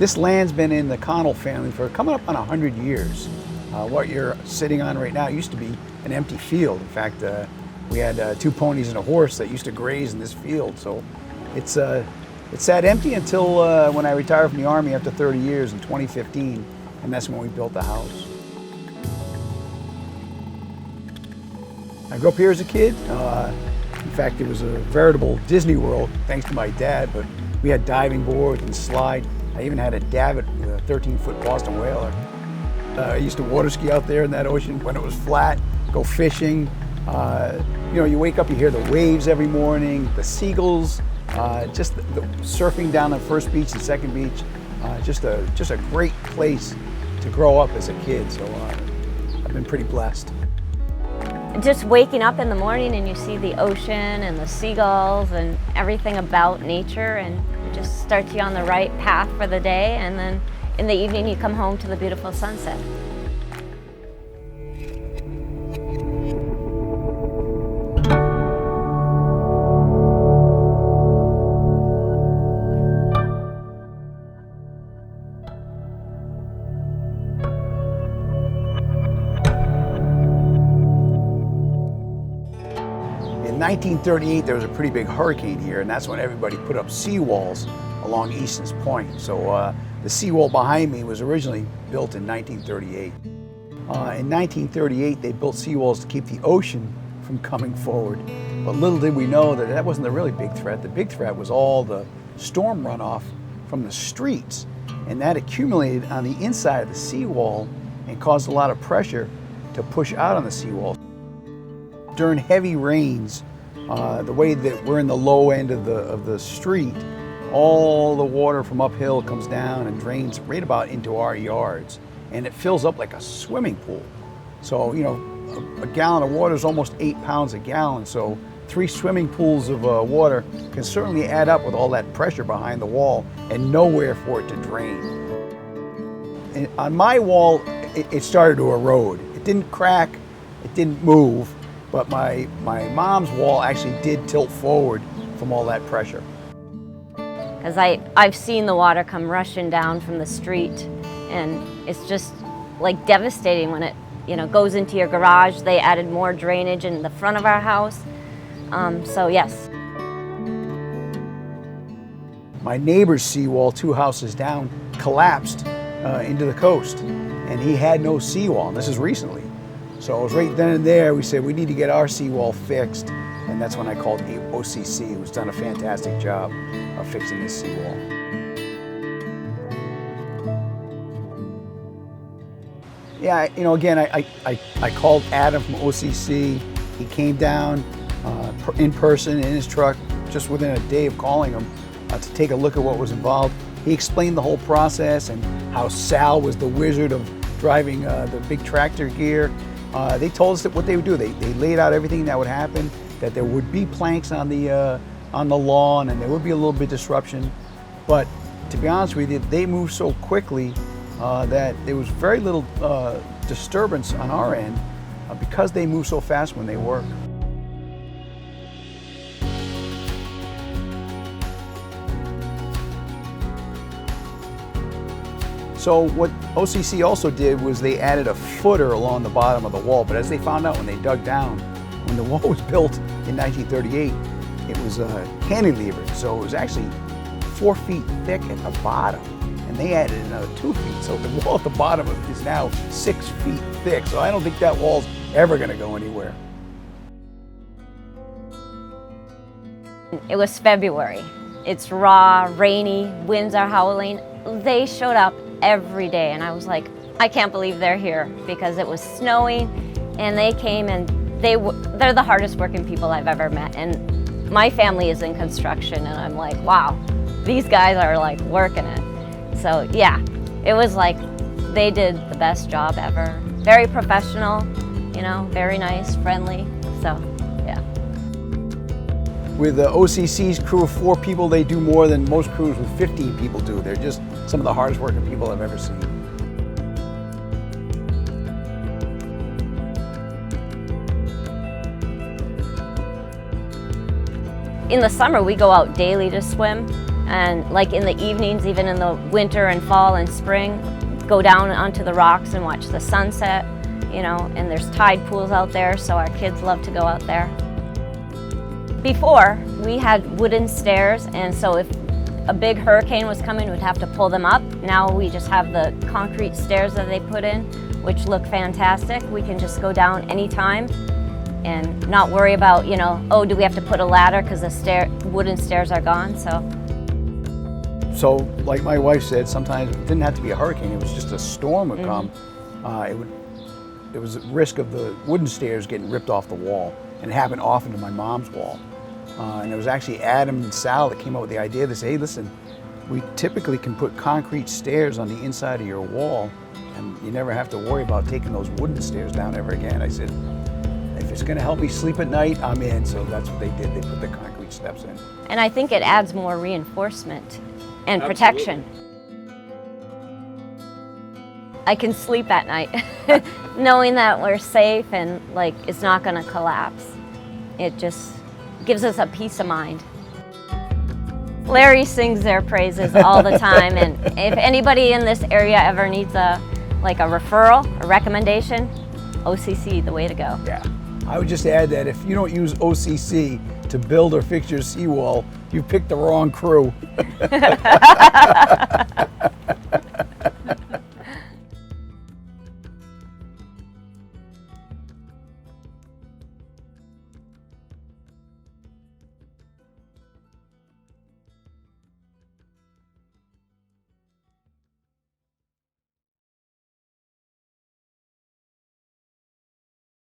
This land's been in the Connell family for coming up on 100 years. What you're sitting on right now used to be an empty field. In fact, we had 2 ponies and a horse that used to graze in this field. So it's sat empty until when I retired from the Army after 30 years in 2015, and that's when we built the house. I grew up here as a kid. In fact, it was a veritable Disney World, thanks to my dad, but we had diving boards and slide. I even had a davit with a 13-foot Boston whaler. I used to water ski out there in that ocean when it was flat, go fishing. You know, you wake up, you hear the waves every morning, the seagulls, just the surfing down the first beach and second beach. Just a great place to grow up as a kid, so I've been pretty blessed. Just waking up in the morning and you see the ocean and the seagulls and everything about nature, and it just starts you on the right path for the day, and then in the evening you come home to the beautiful sunset. In 1938, there was a pretty big hurricane here, and that's when everybody put up seawalls along Easton's Point. So the seawall behind me was originally built in 1938. In 1938, they built seawalls to keep the ocean from coming forward. But little did we know that that wasn't the really big threat. The big threat was all the storm runoff from the streets, and that accumulated on the inside of the seawall and caused a lot of pressure to push out on the seawall. During heavy rains, the way that we're in the low end of the street, all the water from uphill comes down and drains right about into our yards, and it fills up like a swimming pool. So, you know, a gallon of water is almost 8 pounds a gallon, so 3 swimming pools of water can certainly add up with all that pressure behind the wall and nowhere for it to drain. And on my wall, it started to erode. It didn't crack, it didn't move, but my mom's wall actually did tilt forward from all that pressure. Because I've seen the water come rushing down from the street, and it's just like devastating when it, you know, goes into your garage. They added more drainage in the front of our house. So yes. My neighbor's seawall 2 houses down collapsed into the coast, and he had no seawall, and this is recently. So it was right then and there we said we need to get our seawall fixed, and that's when I called OCC, who's done a fantastic job of fixing this seawall. Yeah, you know, again, I called Adam from OCC. He came down in person in his truck just within a day of calling him to take a look at what was involved. He explained the whole process and how Sal was the wizard of driving the big tractor gear. They told us that what they would do, they laid out everything that would happen, that there would be planks on the lawn and there would be a little bit of disruption. But to be honest with you, they moved so quickly that there was very little disturbance on our end because they move so fast when they work. So what OCC also did was they added a footer along the bottom of the wall, but as they found out when they dug down, when the wall was built in 1938, it was cantilevered, so it was actually 4 feet thick at the bottom, and they added another 2 feet, so the wall at the bottom is now 6 feet thick, so I don't think that wall's ever gonna go anywhere. It was February. It's raw, rainy, winds are howling. They showed up every day, and I was like, I can't believe they're here, because it was snowing, and they came, and they're the hardest working people I've ever met. And my family is in construction, and I'm like, wow, these guys are like working it. So yeah, it was like they did the best job ever. Very professional, you know, very nice, friendly. So yeah. With the OCC's crew of 4 people, they do more than most crews with 15 people do. They're just some of the hardest working people I've ever seen. In the summer, we go out daily to swim. And like in the evenings, even in the winter and fall and spring, go down onto the rocks and watch the sunset, you know, and there's tide pools out there, so our kids love to go out there. Before, we had wooden stairs, and so if a big hurricane was coming, we'd have to pull them up. Now we just have the concrete stairs that they put in, which look fantastic. We can just go down anytime and not worry about, you know, oh, do we have to put a ladder because the wooden stairs are gone, So like my wife said, sometimes it didn't have to be a hurricane, it was just a storm would come. It was at risk of the wooden stairs getting ripped off the wall, and it happened often to my mom's wall. And it was actually Adam and Sal that came up with the idea. They say, hey, listen, we typically can put concrete stairs on the inside of your wall, and you never have to worry about taking those wooden stairs down ever again. I said, if it's gonna help me sleep at night, I'm in. So that's what they did. They put the concrete steps in. And I think it adds more reinforcement and protection. I can sleep at night knowing that we're safe and like it's not gonna collapse. It just gives us a peace of mind. Larry sings their praises all the time, and if anybody in this area ever needs a referral, a recommendation, OCC, the way to go. Yeah, I would just add that if you don't use OCC to build or fix your seawall, you picked the wrong crew.